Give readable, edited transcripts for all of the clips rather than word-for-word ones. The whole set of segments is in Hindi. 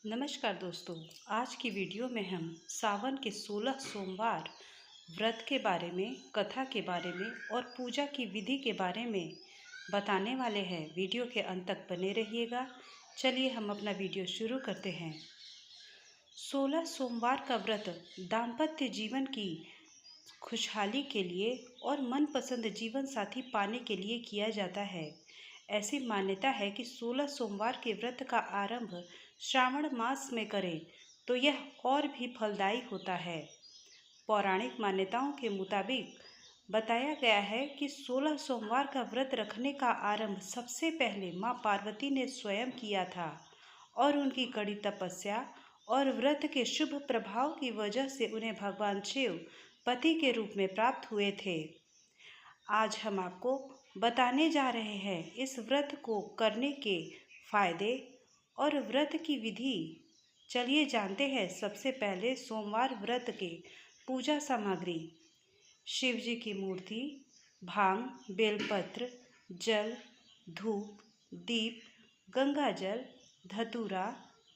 नमस्कार दोस्तों। आज की वीडियो में हम सावन के 16 सोमवार व्रत के बारे में, कथा के बारे में और पूजा की विधि के बारे में बताने वाले हैं। वीडियो के अंत तक बने रहिएगा। चलिए हम अपना वीडियो शुरू करते हैं। 16 सोमवार का व्रत दाम्पत्य जीवन की खुशहाली के लिए और मनपसंद जीवन साथी पाने के लिए किया जाता है। ऐसी मान्यता है कि 16 सोमवार के व्रत का आरंभ श्रावण मास में करें तो यह और भी फलदायी होता है। पौराणिक मान्यताओं के मुताबिक बताया गया है कि 16 सोमवार का व्रत रखने का आरंभ सबसे पहले माँ पार्वती ने स्वयं किया था और उनकी कड़ी तपस्या और व्रत के शुभ प्रभाव की वजह से उन्हें भगवान शिव पति के रूप में प्राप्त हुए थे। आज हम आपको बताने जा रहे हैं इस व्रत को करने के फायदे और व्रत की विधि। चलिए जानते हैं। सबसे पहले सोमवार व्रत के पूजा सामग्री: शिव जी की मूर्ति, भांग, बेलपत्र, जल, धूप, दीप, गंगा जल, धतूरा,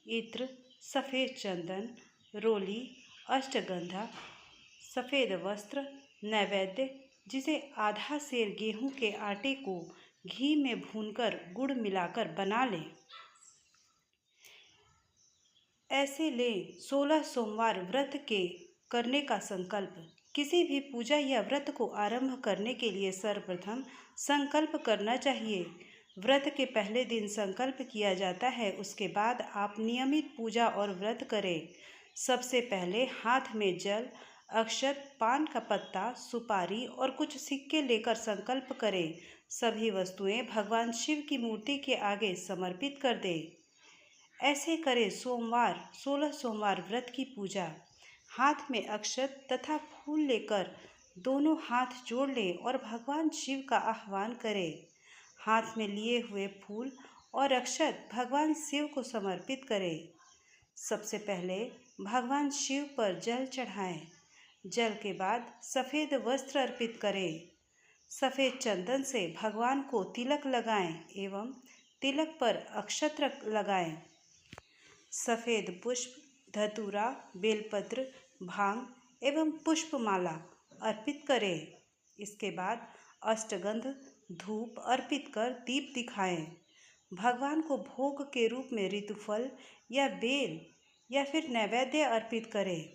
इत्र, सफ़ेद चंदन, रोली, अष्टगंधा, सफ़ेद वस्त्र, नैवेद्य जिसे आधा सेर गेहूं के आटे को घी में भूनकर गुड़ मिलाकर बना लें। ऐसे लें 16 सोमवार व्रत के करने का संकल्प। किसी भी पूजा या व्रत को आरंभ करने के लिए सर्वप्रथम संकल्प करना चाहिए। व्रत के पहले दिन संकल्प किया जाता है, उसके बाद आप नियमित पूजा और व्रत करें। सबसे पहले हाथ में जल, अक्षत, पान का पत्ता, सुपारी और कुछ सिक्के लेकर संकल्प करें। सभी वस्तुएं भगवान शिव की मूर्ति के आगे समर्पित कर दें। ऐसे करें 16 सोमवार व्रत की पूजा। हाथ में अक्षत तथा फूल लेकर दोनों हाथ जोड़ लें और भगवान शिव का आह्वान करें। हाथ में लिए हुए फूल और अक्षत भगवान शिव को समर्पित करें। सबसे पहले भगवान शिव पर जल चढ़ाएं। जल के बाद सफ़ेद वस्त्र अर्पित करें। सफ़ेद चंदन से भगवान को तिलक लगाएं एवं तिलक पर अक्षत लगाएं। सफ़ेद पुष्प, धतूरा, बेलपत्र, भांग एवं पुष्पमाला अर्पित करें। इसके बाद अष्टगंध धूप अर्पित कर दीप दिखाएं। भगवान को भोग के रूप में ऋतुफल या बेल या फिर नैवेद्य अर्पित करें।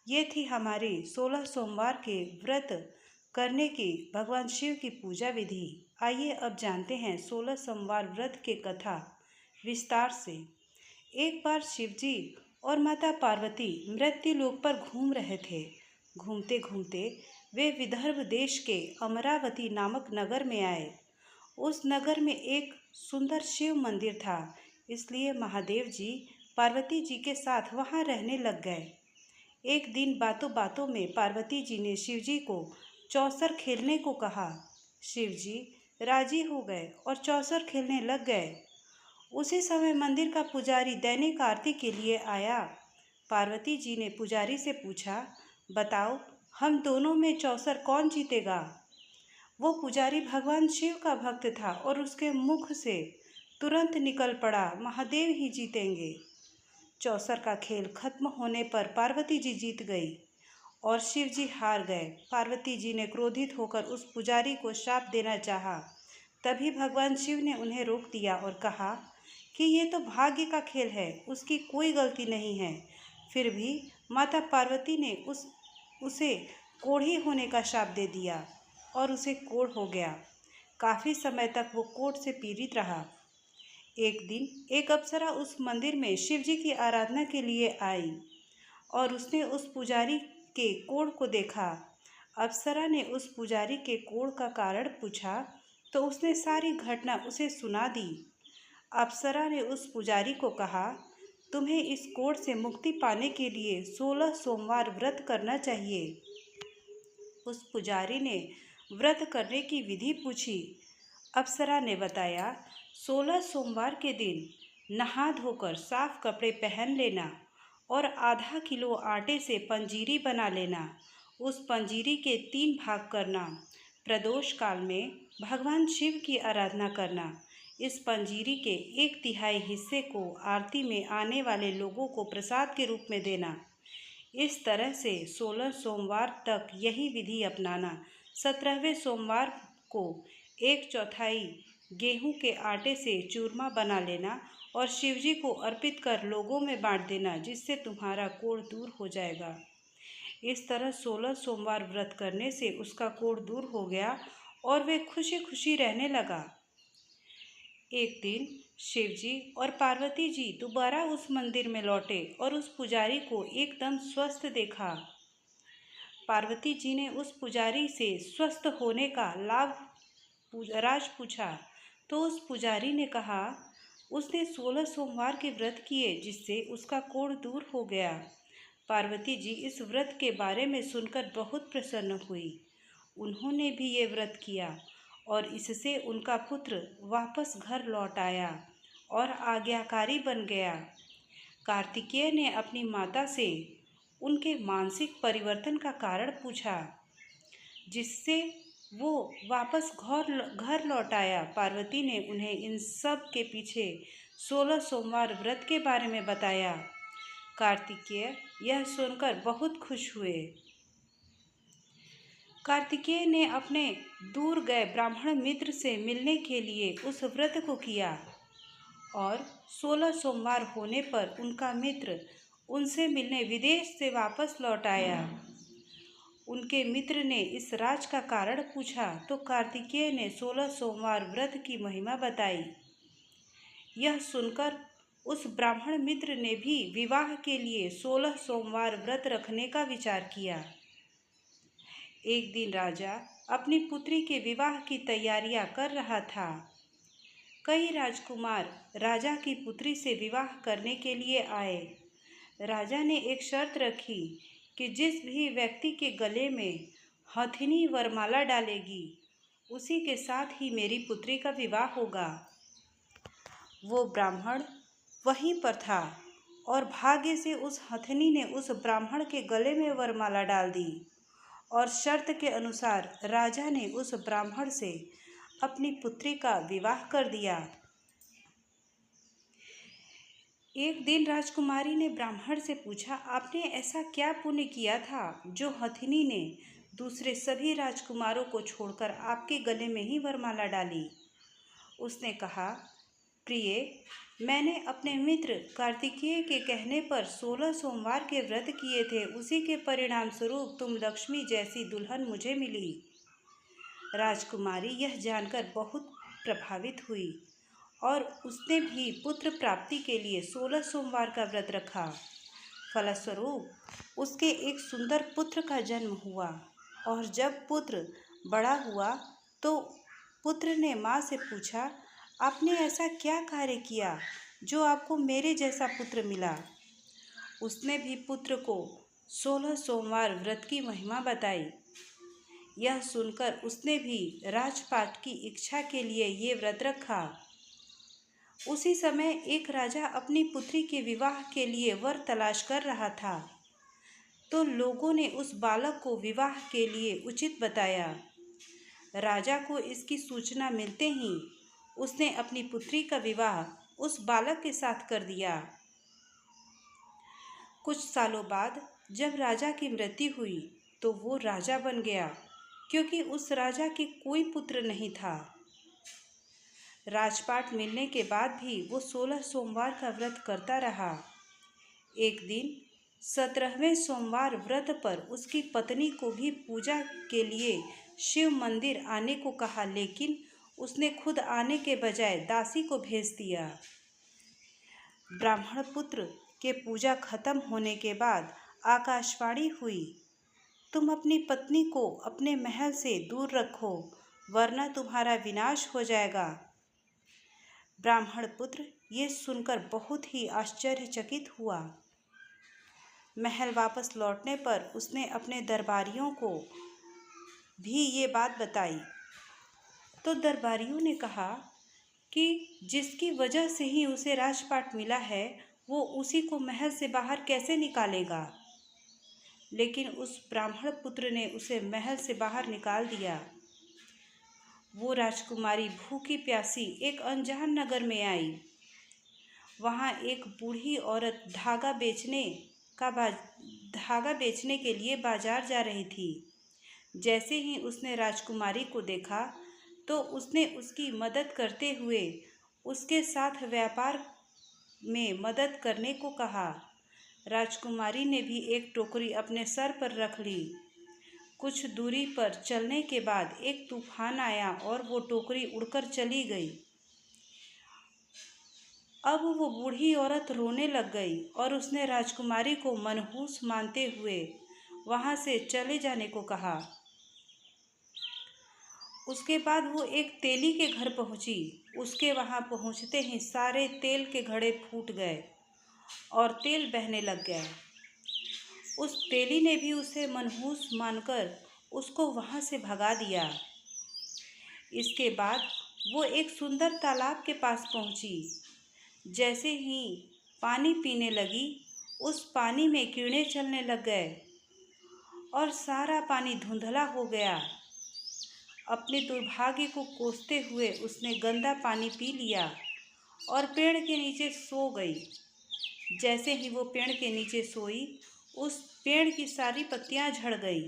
ये थी हमारी 16 सोमवार के व्रत करने की भगवान शिव की पूजा विधि। आइए अब जानते हैं 16 सोमवार व्रत के कथा विस्तार से। एक बार शिवजी और माता पार्वती मृत्युलोक पर घूम रहे थे। घूमते घूमते वे विदर्भ देश के अमरावती नामक नगर में आए। उस नगर में एक सुंदर शिव मंदिर था, इसलिए महादेव जी पार्वती जी के साथ वहां रहने लग गए। एक दिन बातों बातों में पार्वती जी ने शिवजी को चौसर खेलने को कहा। शिवजी राजी हो गए और चौसर खेलने लग गए। उसी समय मंदिर का पुजारी दैनिक आरती के लिए आया। पार्वती जी ने पुजारी से पूछा, बताओ हम दोनों में चौसर कौन जीतेगा? वो पुजारी भगवान शिव का भक्त था और उसके मुख से तुरंत निकल पड़ा, महादेव ही जीतेंगे। चौसर का खेल खत्म होने पर पार्वती जी जीत गई और शिव जी हार गए। पार्वती जी ने क्रोधित होकर उस पुजारी को शाप देना चाहा। तभी भगवान शिव ने उन्हें रोक दिया और कहा कि ये तो भाग्य का खेल है, उसकी कोई गलती नहीं है। फिर भी माता पार्वती ने उसे कोढ़ी होने का शाप दे दिया और उसे कोढ़ हो गया। काफ़ी समय तक वो कोढ़ से पीड़ित रहा। एक दिन एक अप्सरा उस मंदिर में शिव जी की आराधना के लिए आई और उसने उस पुजारी के कोढ़ को देखा। अप्सरा ने उस पुजारी के कोढ़ का कारण पूछा तो उसने सारी घटना उसे सुना दी। अप्सरा ने उस पुजारी को कहा, तुम्हें इस कोढ़ से मुक्ति पाने के लिए 16 सोमवार व्रत करना चाहिए। उस पुजारी ने व्रत करने की विधि पूछी। अप्सरा ने बताया, 16 सोमवार के दिन नहा धोकर साफ कपड़े पहन लेना और आधा किलो आटे से पंजीरी बना लेना। उस पंजीरी के 3 भाग करना। प्रदोष काल में भगवान शिव की आराधना करना। इस पंजीरी के 1/3 हिस्से को आरती में आने वाले लोगों को प्रसाद के रूप में देना। इस तरह से 16 सोमवार तक यही विधि अपनाना। 17वें सोमवार को 1/4 गेहूं के आटे से चूरमा बना लेना और शिवजी को अर्पित कर लोगों में बांट देना, जिससे तुम्हारा कोढ़ दूर हो जाएगा। इस तरह 16 सोमवार व्रत करने से उसका कोढ़ दूर हो गया और वे खुशी खुशी रहने लगा। एक दिन शिवजी और पार्वती जी दोबारा उस मंदिर में लौटे और उस पुजारी को एकदम स्वस्थ देखा। पार्वती जी ने उस पुजारी से स्वस्थ होने का राज पूछा, तो उस पुजारी ने कहा उसने 16 सोमवार के व्रत किए, जिससे उसका कोढ़ दूर हो गया। पार्वती जी इस व्रत के बारे में सुनकर बहुत प्रसन्न हुई। उन्होंने भी ये व्रत किया और इससे उनका पुत्र वापस घर लौट आया और आज्ञाकारी बन गया। कार्तिकेय ने अपनी माता से उनके मानसिक परिवर्तन का कारण पूछा, जिससे वो वापस घर लौट आया। पार्वती ने उन्हें इन सब के पीछे 16 सोमवार व्रत के बारे में बताया। कार्तिकेय यह सुनकर बहुत खुश हुए। कार्तिकेय ने अपने दूर गए ब्राह्मण मित्र से मिलने के लिए उस व्रत को किया और 16 सोमवार होने पर उनका मित्र उनसे मिलने विदेश से वापस लौट आया। उनके मित्र ने इस राज का कारण पूछा तो कार्तिकेय ने 16 सोमवार व्रत की महिमा बताई। यह सुनकर उस ब्राह्मण मित्र ने भी विवाह के लिए 16 सोमवार व्रत रखने का विचार किया। एक दिन राजा अपनी पुत्री के विवाह की तैयारियां कर रहा था। कई राजकुमार राजा की पुत्री से विवाह करने के लिए आए। राजा ने एक शर्त रखी कि जिस भी व्यक्ति के गले में हथिनी वरमाला डालेगी, उसी के साथ ही मेरी पुत्री का विवाह होगा। वो ब्राह्मण वहीं पर था और भाग्य से उस हथिनी ने उस ब्राह्मण के गले में वरमाला डाल दी और शर्त के अनुसार राजा ने उस ब्राह्मण से अपनी पुत्री का विवाह कर दिया। एक दिन राजकुमारी ने ब्राह्मण से पूछा, आपने ऐसा क्या पुण्य किया था जो हथिनी ने दूसरे सभी राजकुमारों को छोड़कर आपके गले में ही वरमाला डाली? उसने कहा, प्रिय, मैंने अपने मित्र कार्तिकेय के कहने पर 16 सोमवार के व्रत किए थे। उसी के परिणाम स्वरूप तुम लक्ष्मी जैसी दुल्हन मुझे मिली। राजकुमारी यह जानकर बहुत प्रभावित हुई और उसने भी पुत्र प्राप्ति के लिए 16 सोमवार का व्रत रखा। फलस्वरूप उसके एक सुंदर पुत्र का जन्म हुआ और जब पुत्र बड़ा हुआ तो पुत्र ने माँ से पूछा, आपने ऐसा क्या कार्य किया जो आपको मेरे जैसा पुत्र मिला? उसने भी पुत्र को 16 सोमवार व्रत की महिमा बताई। यह सुनकर उसने भी राजपाट की इच्छा के लिए ये व्रत रखा। उसी समय एक राजा अपनी पुत्री के विवाह के लिए वर तलाश कर रहा था, तो लोगों ने उस बालक को विवाह के लिए उचित बताया। राजा को इसकी सूचना मिलते ही उसने अपनी पुत्री का विवाह उस बालक के साथ कर दिया। कुछ सालों बाद जब राजा की मृत्यु हुई तो वो राजा बन गया, क्योंकि उस राजा के कोई पुत्र नहीं था। राजपाट मिलने के बाद भी वो 16 सोमवार का व्रत करता रहा। एक दिन 17वें सोमवार व्रत पर उसकी पत्नी को भी पूजा के लिए शिव मंदिर आने को कहा, लेकिन उसने खुद आने के बजाय दासी को भेज दिया। ब्राह्मण पुत्र के पूजा खत्म होने के बाद आकाशवाणी हुई, तुम अपनी पत्नी को अपने महल से दूर रखो, वरना तुम्हारा विनाश हो जाएगा। ब्राह्मण पुत्र ये सुनकर बहुत ही आश्चर्यचकित हुआ। महल वापस लौटने पर उसने अपने दरबारियों को भी ये बात बताई, तो दरबारियों ने कहा कि जिसकी वजह से ही उसे राजपाट मिला है, वो उसी को महल से बाहर कैसे निकालेगा? लेकिन उस ब्राह्मण पुत्र ने उसे महल से बाहर निकाल दिया। वो राजकुमारी भूखी प्यासी एक अनजान नगर में आई। वहाँ एक बूढ़ी औरत धागा बेचने के लिए बाजार जा रही थी। जैसे ही उसने राजकुमारी को देखा तो उसने उसकी मदद करते हुए उसके साथ व्यापार में मदद करने को कहा। राजकुमारी ने भी एक टोकरी अपने सर पर रख ली। कुछ दूरी पर चलने के बाद एक तूफान आया और वो टोकरी उड़कर चली गई। अब वो बूढ़ी औरत रोने लग गई और उसने राजकुमारी को मनहूस मानते हुए वहाँ से चले जाने को कहा। उसके बाद वो एक तेली के घर पहुँची। उसके वहाँ पहुँचते ही सारे तेल के घड़े फूट गए और तेल बहने लग गया। उस तेली ने भी उसे मनहूस मानकर उसको वहाँ से भगा दिया। इसके बाद वो एक सुंदर तालाब के पास पहुँची। जैसे ही पानी पीने लगी, उस पानी में कीड़े चलने लग गए और सारा पानी धुंधला हो गया। अपने दुर्भाग्य को कोसते हुए उसने गंदा पानी पी लिया और पेड़ के नीचे सो गई। जैसे ही वो पेड़ के नीचे सोई, उस पेड़ की सारी पत्तियां झड़ गई।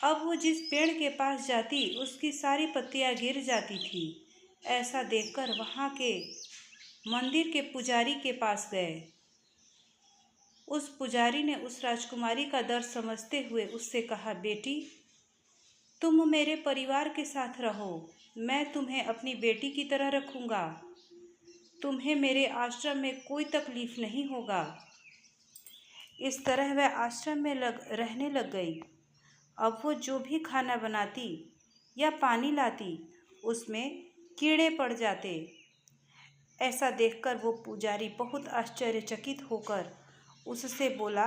अब वो जिस पेड़ के पास जाती, उसकी सारी पत्तियां गिर जाती थी। ऐसा देखकर वहाँ के मंदिर के पुजारी के पास गए। उस पुजारी ने उस राजकुमारी का दर्द समझते हुए उससे कहा, बेटी, तुम मेरे परिवार के साथ रहो। मैं तुम्हें अपनी बेटी की तरह रखूँगा। तुम्हें मेरे आश्रम में कोई तकलीफ नहीं होगा। इस तरह वह आश्रम में रहने लग गई। अब वो जो भी खाना बनाती या पानी लाती, उसमें कीड़े पड़ जाते। ऐसा देखकर वो पुजारी बहुत आश्चर्यचकित होकर उससे बोला,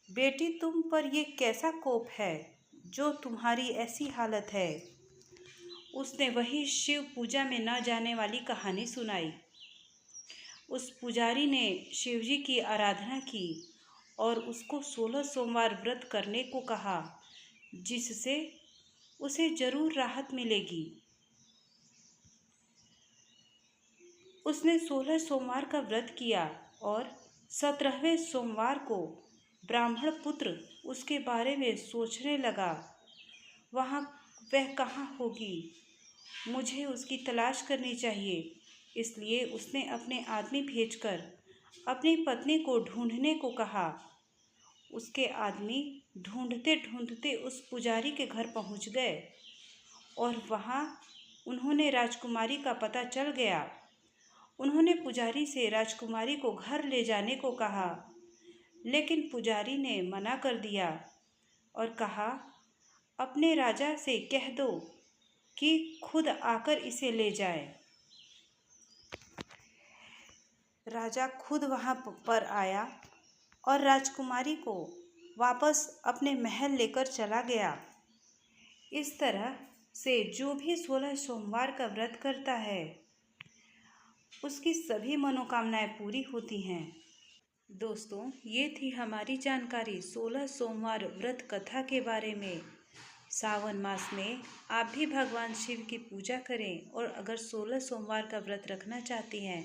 बेटी, तुम पर ये कैसा कोप है जो तुम्हारी ऐसी हालत है। उसने वही शिव पूजा में न जाने वाली कहानी सुनाई। उस पुजारी ने शिवजी की आराधना की और उसको 16 सोमवार व्रत करने को कहा, जिससे उसे जरूर राहत मिलेगी। उसने 16 सोमवार का व्रत किया और 17वें सोमवार को ब्राह्मण पुत्र उसके बारे में सोचने लगा। वह कहाँ होगी, मुझे उसकी तलाश करनी चाहिए। इसलिए उसने अपने आदमी भेजकर अपनी पत्नी को ढूंढने को कहा। उसके आदमी ढूंढते ढूंढते उस पुजारी के घर पहुंच गए और वहां उन्होंने राजकुमारी का पता चल गया। उन्होंने पुजारी से राजकुमारी को घर ले जाने को कहा, लेकिन पुजारी ने मना कर दिया और कहा, अपने राजा से कह दो कि खुद आकर इसे ले जाए। राजा खुद वहां पर आया और राजकुमारी को वापस अपने महल लेकर चला गया। इस तरह से जो भी 16 सोमवार का व्रत करता है, उसकी सभी मनोकामनाएं पूरी होती हैं। दोस्तों, ये थी हमारी जानकारी 16 सोमवार व्रत कथा के बारे में। सावन मास में आप भी भगवान शिव की पूजा करें और अगर 16 सोमवार का व्रत रखना चाहती हैं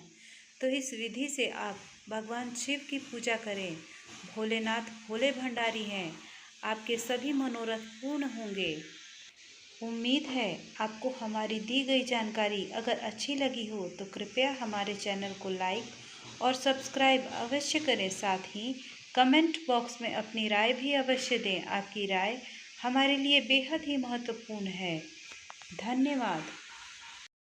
तो इस विधि से आप भगवान शिव की पूजा करें। भोलेनाथ भोले भंडारी हैं, आपके सभी मनोरथ पूर्ण होंगे। उम्मीद है आपको हमारी दी गई जानकारी अगर अच्छी लगी हो तो कृपया हमारे चैनल को लाइक और सब्सक्राइब अवश्य करें। साथ ही कमेंट बॉक्स में अपनी राय भी अवश्य दें। आपकी राय हमारे लिए बेहद ही महत्वपूर्ण है। धन्यवाद।